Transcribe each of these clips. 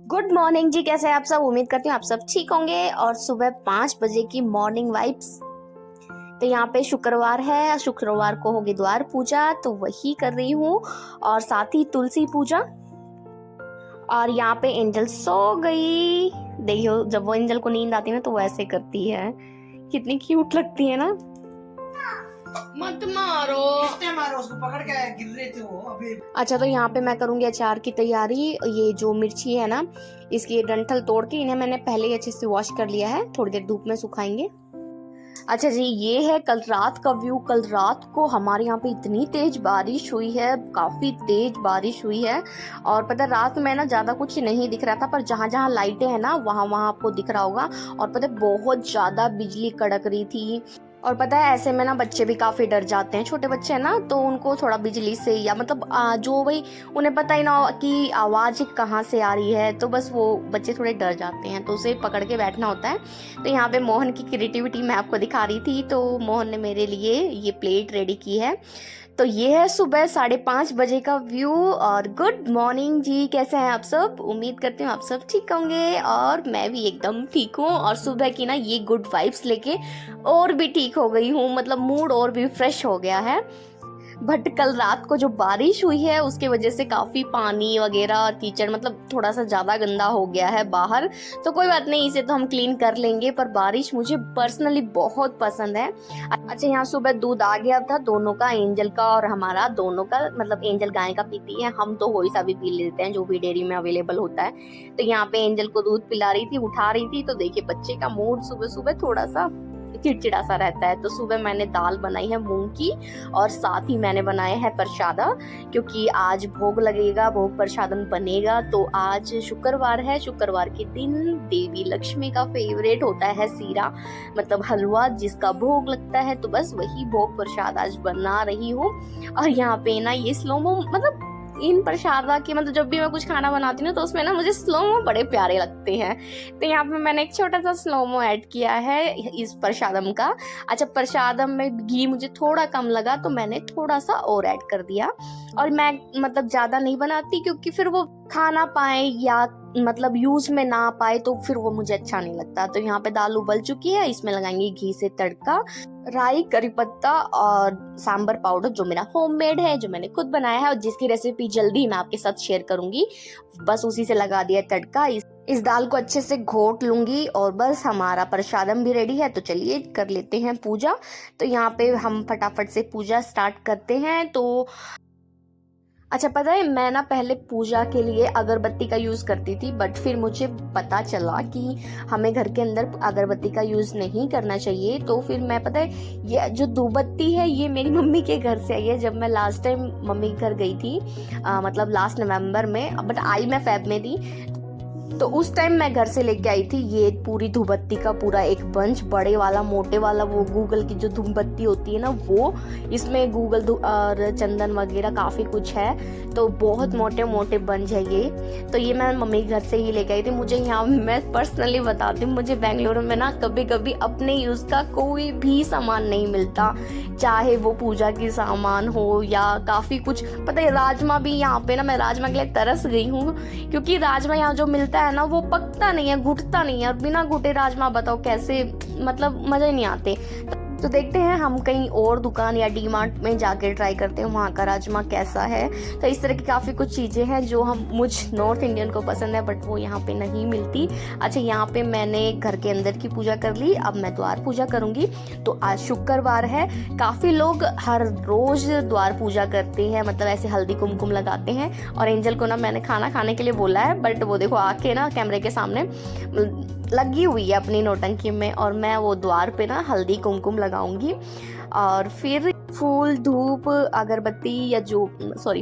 Good morning जी, कैसे हैं आप सब। उम्मीद करती हूँ आप सब ठीक होंगे। और सुबह 5 बजे की मॉर्निंग वाइब्स। तो यहाँ पे शुक्रवार है, शुक्रवार को होगी द्वार पूजा, तो वही कर रही हूँ। और साथ ही तुलसी पूजा। और यहाँ पे एंजल सो गई। देखियो, जब वो एंजल को नींद आती है ना तो वो ऐसे करती है। कितनी क्यूट लगती है ना। मत मारो। किसने मारा उसको? पकड़ के गिर रहे थे वो अभी। अच्छा, तो यहाँ पे मैं करूँगी अचार की तैयारी। ये जो मिर्ची है ना, इसकी डंठल तोड़ के इन्हें मैंने पहले ही अच्छे से वॉश कर लिया है, थोड़ी देर धूप में सुखाएंगे। अच्छा जी, ये है कल रात का व्यू। कल रात को हमारे यहाँ पे इतनी तेज बारिश हुई है, काफी तेज बारिश हुई है। और पता है, रात में ना ज्यादा कुछ नहीं दिख रहा था, पर जहाँ जहाँ लाइटें हैं ना वहाँ वहाँ आपको दिख रहा होगा। और पता है, बहुत ज्यादा बिजली कड़क रही थी। और पता है, ऐसे में ना बच्चे भी काफी डर जाते हैं। छोटे बच्चे हैं ना, तो उनको थोड़ा बिजली से या मतलब जो भाई उन्हें पता ही ना कि आवाज कहाँ से आ रही है, तो बस वो बच्चे थोड़े डर जाते हैं, तो उसे पकड़ के बैठना होता है। तो यहाँ पे मोहन की क्रिएटिविटी मैं आपको दिखा रही थी, तो मोहन ने मेरे लिए ये प्लेट रेडी की है। तो ये है सुबह 5:30 बजे का व्यू। और गुड मॉर्निंग जी, कैसे हैं आप सब। उम्मीद करती हूँ आप सब ठीक होंगे, और मैं भी एकदम ठीक हूँ। और सुबह की ना ये गुड वाइब्स लेके और भी ठीक हो गई हूँ, मतलब मूड और भी फ्रेश हो गया है। बट कल रात को जो बारिश हुई है उसके वजह से काफी पानी वगैरह और कीचड़, मतलब थोड़ा सा ज्यादा गंदा हो गया है बाहर। तो कोई बात नहीं, इसे तो हम क्लीन कर लेंगे। पर बारिश मुझे पर्सनली बहुत पसंद है। अच्छा, यहाँ सुबह दूध आ गया था दोनों का, एंजल का और हमारा दोनों का। मतलब एंजल गाय का पीती है, हम तो वही सा भी पी लेते हैं जो भी डेयरी में अवेलेबल होता है। तो यहाँ पे एंजल को दूध पिला रही थी, उठा रही थी। तो देखिए, बच्चे का मूड सुबह सुबह थोड़ा सा चिड़चिड़ा सा रहता है। तो सुबह मैंने दाल बनाई है मूंग की, और साथ ही मैंने बनाया है प्रसादा, क्योंकि आज भोग लगेगा, भोग प्रसादम बनेगा। तो आज शुक्रवार है, शुक्रवार के दिन देवी लक्ष्मी का फेवरेट होता है सीरा, मतलब हलवा जिसका भोग लगता है। तो बस वही भोग प्रसाद आज बना रही हूँ। और यहाँ पे ना ये स्लोमो, मतलब इन प्रसादा की, मतलब जब भी मैं कुछ खाना बनाती हूँ तो उसमें ना मुझे स्लोमो बड़े प्यारे लगते हैं। तो यहाँ पे मैंने एक छोटा सा स्लोमो ऐड किया है इस प्रसादम का। अच्छा, प्रसादम में घी मुझे थोड़ा कम लगा, तो मैंने थोड़ा सा और ऐड कर दिया। और मैं मतलब ज्यादा नहीं बनाती, क्योंकि फिर वो खा ना पाए या मतलब यूज में ना पाए तो फिर वो मुझे अच्छा नहीं लगता। तो यहाँ पे दाल उबल चुकी है, इसमें लगाएंगे घी से तड़का, राई, करी पत्ता और सांबर पाउडर जो मेरा होममेड है, जो मैंने खुद बनाया है, और जिसकी रेसिपी जल्दी ही मैं आपके साथ शेयर करूंगी। बस उसी से लगा दिया तड़का। इस दाल को अच्छे से घोट लूंगी, और बस हमारा प्रसादम भी रेडी है। तो चलिए कर लेते हैं पूजा। तो यहाँ पे हम फटाफट से पूजा स्टार्ट करते हैं। तो अच्छा, पता है, मैं ना पहले पूजा के लिए अगरबत्ती का यूज करती थी, बट फिर मुझे पता चला कि हमें घर के अंदर अगरबत्ती का यूज नहीं करना चाहिए। तो फिर मैं, पता है, ये जो धूपबत्ती है ये मेरी मम्मी के घर से आई है। जब मैं लास्ट टाइम मम्मी के घर गई थी, मतलब लास्ट नवंबर में, बट आई मैं फेब में थी। तो उस टाइम मैं घर से लेके आई थी ये पूरी धूपबत्ती का पूरा एक बंच, बड़े वाला मोटे वाला, वो गूगल की जो धूपबत्ती होती है ना वो, इसमें गूगल और चंदन वगैरह काफ़ी कुछ है। तो बहुत मोटे मोटे बंच है ये। तो ये मैं मम्मी के घर से ही लेके आई थी। मुझे यहाँ, मैं पर्सनली बताती हूँ, मुझे बेंगलुरु में ना कभी कभी अपने यूज़ का कोई भी सामान नहीं मिलता, चाहे वो पूजा की सामान हो या काफ़ी कुछ। पता है, राजमा भी यहाँ पे ना, मैं राजमा के लिए तरस गई हूँ, क्योंकि राजमा यहाँ जो मिलता है ना वो पकता नहीं है, घुटता नहीं है। और बिना घुटे राजमा बताओ कैसे, मतलब मज़े नहीं आते। तो देखते हैं हम कहीं और दुकान या डी मार्ट में जाके ट्राई करते हैं वहाँ का राजमा कैसा है। तो इस तरह की काफ़ी कुछ चीज़ें हैं जो हम मुझ नॉर्थ इंडियन को पसंद है, बट वो यहाँ पे नहीं मिलती। अच्छा, यहाँ पे मैंने घर के अंदर की पूजा कर ली, अब मैं द्वार पूजा करूँगी। तो आज शुक्रवार है, काफ़ी लोग हर रोज़ द्वार पूजा करते हैं, मतलब ऐसे हल्दी कुमकुम लगाते हैं। और एंजल को ना मैंने खाना खाने के लिए बोला है, बट वो देखो आके ना कैमरे के सामने लगी हुई है अपनी नौटंकी में। और मैं वो द्वार पे ना हल्दी कुमकुम लगाऊंगी, और फिर फूल, धूप, अगरबत्ती, या जो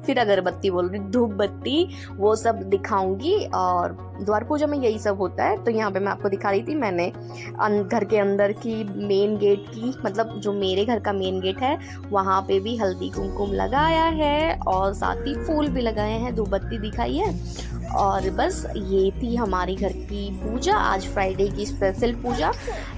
फिर अगरबत्ती बोल रही, धूप बत्ती, वो सब दिखाऊंगी। और द्वार पूजा में यही सब होता है। तो यहाँ पे मैं आपको दिखा रही थी, मैंने घर के अंदर की मेन गेट की, मतलब जो मेरे घर का मेन गेट है वहाँ पे भी हल्दी कुमकुम लगाया है, और साथ ही फूल भी लगाए हैं, धूप बत्ती दिखाई है। और बस ये थी हमारी घर की पूजा, आज फ्राइडे की स्पेशल पूजा।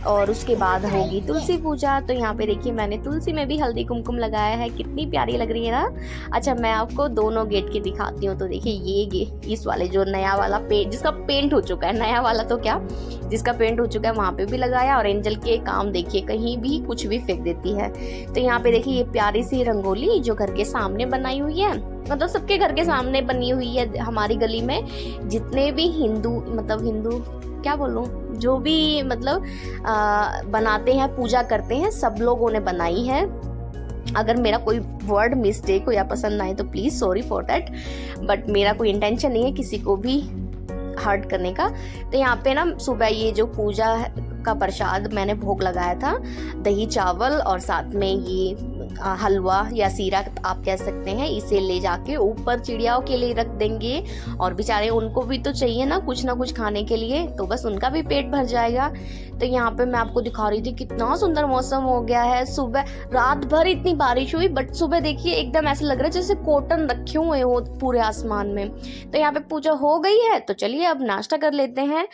और उसके बाद होगी तुलसी पूजा। तो यहाँ पे देखिए मैंने तुलसी में भी हल्दी कुमकुम लगाया है, कितनी प्यारी लग रही है ना। अच्छा मैं आपको दोनों गेट के दिखाती हूँ। तो देखिए ये इस वाले जो नया वाला पेंट, जिसका पेंट हो चुका है, नया वाला तो क्या, जिसका पेंट हो चुका है वहाँ पे भी लगाया। और एंजल के काम देखिए कहीं भी कुछ भी फेंक देती है। तो यहाँ पे देखिए ये प्यारी सी रंगोली जो घर के सामने बनाई हुई है, मतलब सबके घर के सामने बनी हुई है। हमारी गली में जितने भी हिंदू क्या बोलूं, जो भी मतलब बनाते हैं, पूजा करते हैं, सब लोगों ने बनाई है। अगर मेरा कोई वर्ड मिस्टेक हो या पसंद आए तो please sorry for that, but मेरा कोई इंटेंशन नहीं है किसी को भी हर्ट करने का। तो यहाँ पे ना सुबह ये जो पूजा का प्रसाद मैंने भोग लगाया था, दही चावल और साथ में ये हलवा या सीरा आप कह सकते हैं, इसे ले जाके ऊपर चिड़ियाओं के लिए रख देंगे। और बेचारे उनको भी तो चाहिए ना कुछ खाने के लिए, तो बस उनका भी पेट भर जाएगा। तो यहाँ पे मैं आपको दिखा रही थी कितना सुंदर मौसम हो गया है। सुबह रात भर इतनी बारिश हुई, बट सुबह देखिए एकदम ऐसा लग रहा है जैसे कॉटन रखे हुए हो पूरे आसमान में। तो यहाँ पे पूजा हो गई है, तो चलिए अब नाश्ता कर लेते हैं।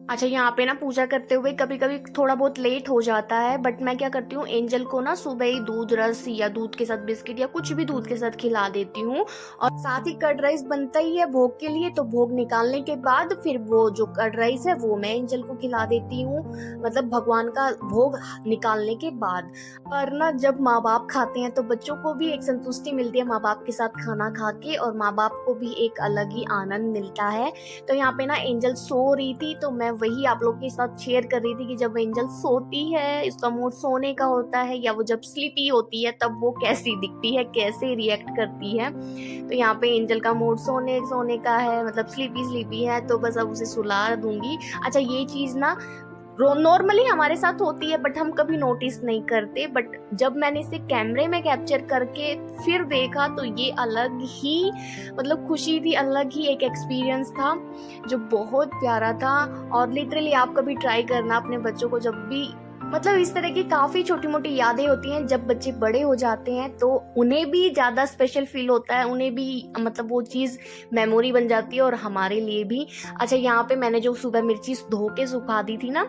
अच्छा यहाँ पे ना पूजा करते हुए कभी कभी थोड़ा बहुत लेट हो जाता है, बट मैं क्या करती हूँ, एंजल को ना सुबह ही दूध रस या दूध के साथ बिस्किट या कुछ भी दूध के साथ खिला देती हूँ। और साथ ही कर्ड राइस बनता ही है भोग के लिए, तो भोग निकालने के बाद फिर वो जो कर्ड राइस है वो मैं एंजल को खिला देती हूँ, मतलब भगवान का भोग निकालने के बाद। पर ना जब माँ बाप खाते हैं तो बच्चों को भी एक संतुष्टि मिलती है माँ बाप के साथ खाना खा के, और माँ बाप को भी एक अलग ही आनंद मिलता है। तो यहाँ पे ना एंजल सो रही थी, तो मैं वही आप लोग के साथ शेयर कर रही थी कि जब एंजल सोती है, इसका मूड सोने का होता है, या वो जब स्लीपी होती है तब वो कैसी दिखती है, कैसे रिएक्ट करती है। तो यहाँ पे एंजल का मूड सोने का है, मतलब स्लीपी है, तो बस अब उसे सुला दूंगी। अच्छा ये चीज ना नॉर्मली हमारे साथ होती है, बट हम कभी नोटिस नहीं करते, बट जब मैंने इसे कैमरे में कैप्चर करके फिर देखा तो ये अलग ही मतलब खुशी थी, अलग ही एक एक्सपीरियंस था जो बहुत प्यारा था। और लिटरली आप कभी ट्राई करना अपने बच्चों को, जब भी मतलब इस तरह की काफी छोटी मोटी यादें होती हैं, जब बच्चे बड़े हो जाते हैं तो उन्हें भी ज्यादा स्पेशल फील होता है, उन्हें भी मतलब वो चीज मेमोरी बन जाती है और हमारे लिए भी। अच्छा यहाँ पे मैंने जो सुबह मिर्ची धो के सुखा दी थी ना,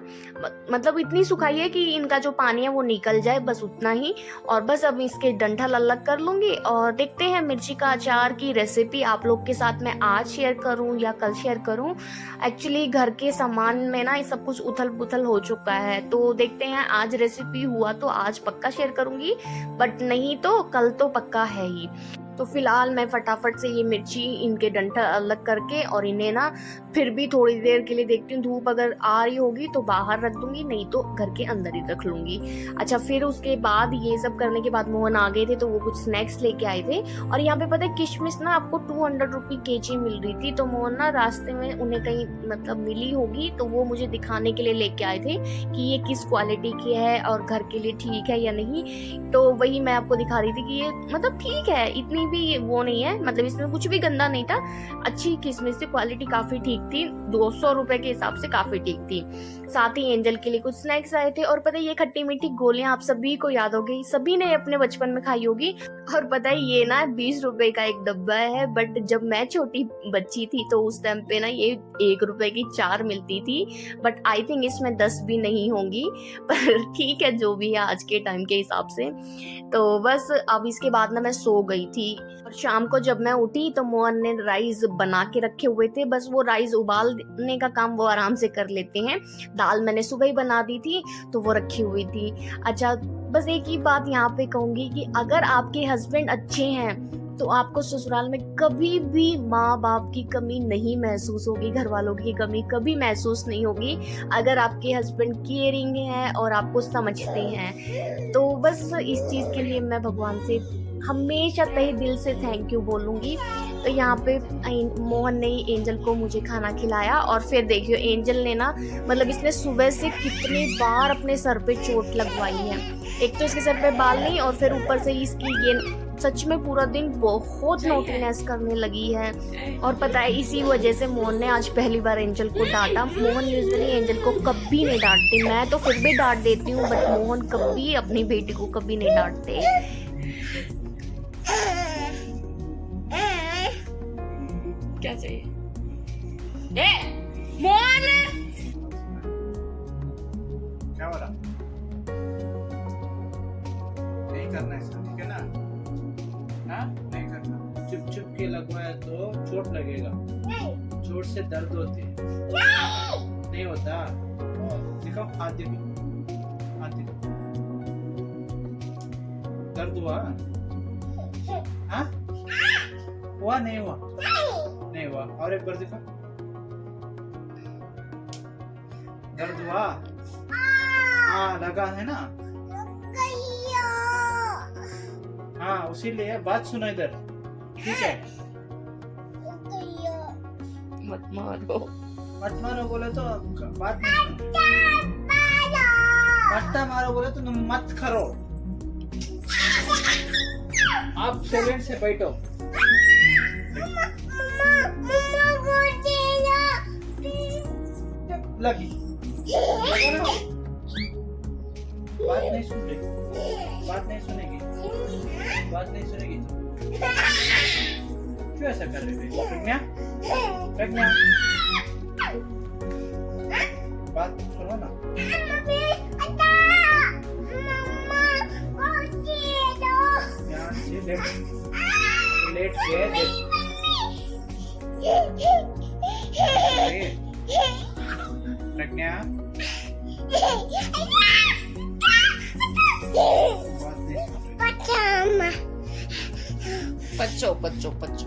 मतलब इतनी सुखाई है कि इनका जो पानी है वो निकल जाए, बस उतना ही। और बस अब इसके डंठल अलग कर लूंगी और देखते हैं मिर्ची का अचार की रेसिपी आप लोग के साथ मैं आज शेयर करूं या कल शेयर करूं। एक्चुअली घर के सामान में ना सब कुछ उथल पुथल हो चुका है, तो देखते हैं आज रेसिपी हुआ तो आज पक्का शेयर करूंगी, बट नहीं तो कल तो पक्का है ही। तो फिलहाल मैं फटाफट से ये मिर्ची इनके डंठल अलग करके और इन्हें ना फिर भी थोड़ी देर के लिए देखती हूँ, धूप अगर आ रही होगी तो बाहर रख दूंगी, नहीं तो घर के अंदर ही रख लूंगी। अच्छा फिर उसके बाद ये सब करने के बाद मोहन आ गए थे, तो वो कुछ स्नैक्स लेके आए थे। और यहाँ पे पता है किशमिश ना आपको 200 रुपये केजी मिल रही थी, तो मोहन ना रास्ते में उन्हें कहीं मतलब मिली होगी, तो वो मुझे दिखाने के लिए लेके आए थे कि ये किस क्वालिटी की है और घर के लिए ठीक है या नहीं। तो वही मैं आपको दिखा रही थी कि ये मतलब ठीक है, इतनी भी वो नहीं है, मतलब इसमें कुछ भी गंदा नहीं था, अच्छी किस्में से क्वालिटी काफी ठीक थी, 200 रुपए के हिसाब से काफी ठीक थी। साथ ही एंजल के लिए कुछ स्नैक्स आए थे। और पता है ये खट्टी मीठी गोलियां आप सभी को याद होगी, सभी ने अपने बचपन में खाई होगी। और पता है ये ना 20 रुपए का एक डब्बा है, बट जब मैं छोटी बच्ची थी तो उस टाइम पे ना ये 1 रुपए की 4 मिलती थी, बट आई थिंक इसमें 10 भी नहीं होंगी, पर ठीक है जो भी है आज के टाइम के हिसाब से। तो बस अब इसके बाद ना मैं सो गई थी, और शाम को जब मैं उठी तो मोहन ने राइस बना के रखे हुए थे, बस वो राइस उबालने का काम वो आराम से कर लेते हैं। दाल मैंने सुबह ही बना दी थी तो वो रखी हुई थी। अच्छा बस एक ही बात यहाँ पे कहूंगी कि अगर आपके हस्बैंड अच्छे हैं तो आपको ससुराल में कभी भी माँ बाप की कमी नहीं महसूस होगी, घर वालों की कमी कभी महसूस नहीं होगी, अगर आपके हस्बैंड केयरिंग है और आपको समझते हैं। तो बस इस चीज के लिए मैं भगवान से हमेशा तहे दिल से थैंक यू बोलूंगी। तो यहाँ पे मोहन ने एंजल को मुझे खाना खिलाया, और फिर देखियो एंजल ने ना मतलब इसने सुबह से कितनी बार अपने सर पे चोट लगवाई है। एक तो इसके सर पे बाल नहीं, और फिर ऊपर से इसकी ये सच में पूरा दिन बहुत नोटीनेस करने लगी है। और पता है इसी वजह से मोहन ने आज पहली बार एंजल को डांटा। मोहन यूजुअली एंजल को कभी नहीं डांटते, मैं तो फिर भी डांट देती हूँ, बट मोहन कभी अपनी बेटी को कभी नहीं डांटते। क्या चाहिए? करना है इसका, ठीक है ना? हाँ, नहीं करना। चुप चुप के लगवाया तो चोट लगेगा, चोट से दर्द होती है। नहीं होता। दिखाओ, हाथ दिखाओ, हाथ दिखाओ। दर्द हुआ? हाँ? हुआ नहीं हुआ? नहीं हुआ। और एक बार दिखा। दर्द हुआ? हाँ, लगा है ना? हाँ, उसीलिए बात सुनो इधर, ठीक है? मत मारो। मत मारो बोले तो बात नहीं सुनो। मत मारो बोले तो मत करो। आप साइलेंट से बैठो। लगी बात नहीं सुन रही, बात नहीं सुनेगी, बात नहीं सुनेगी। क्यों ऐसा कर रही है प्रज्ञा? प्रज्ञा, बात सुनो ना। यहाँ से लेट के प्रज्ञा, पच्चो पच्चो पच्चो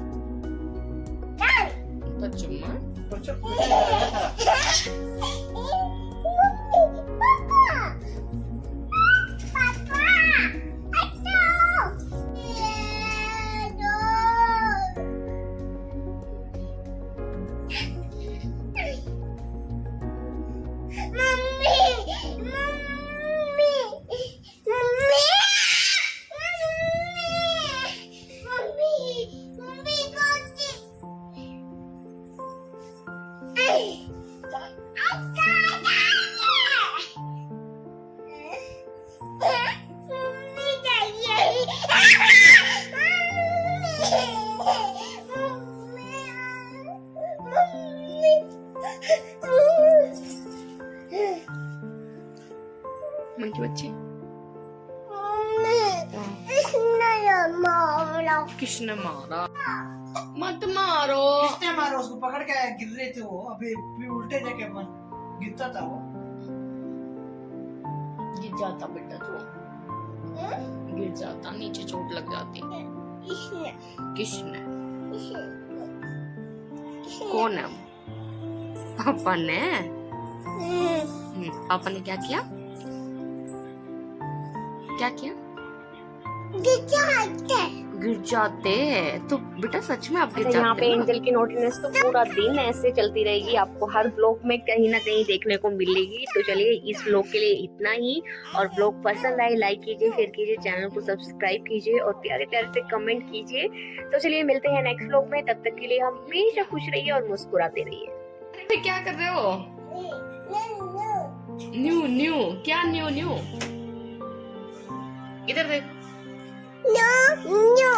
पच्चो माँ। मन की बच्ची किसने मारा? मत मारो। किसने मारा उसको? पकड़ के गिर रहे थे वो, अभी उल्टे जाके गिरता था वो। गिर जाता बेटा तू, गिर जाता, नीचे चोट लग जाती। किसने? कौन है? पापा ने? पापा ने क्या किया? क्या किया? गिर जाते तो बेटा सच में आप गिर जाते यहाँ पे एंजल की नोटिनेस तो पूरा दिन ऐसे चलती रहेगी, आपको हर ब्लॉग में कहीं ना कहीं देखने को मिलेगी। तो चलिए इस ब्लॉग के लिए इतना ही, और ब्लॉग पसंद आए लाइक कीजिए, शेयर कीजिए, चैनल को सब्सक्राइब कीजिए और प्यारे प्यारे से कमेंट कीजिए। तो चलिए मिलते हैं नेक्स्ट ब्लॉग में, तब तक के लिए हमेशा खुश रहिए और मुस्कुराते रहिए। क्या कर रहे हो? न्यू न्यू क्या न्यू न्यू? इधर देख। न्यू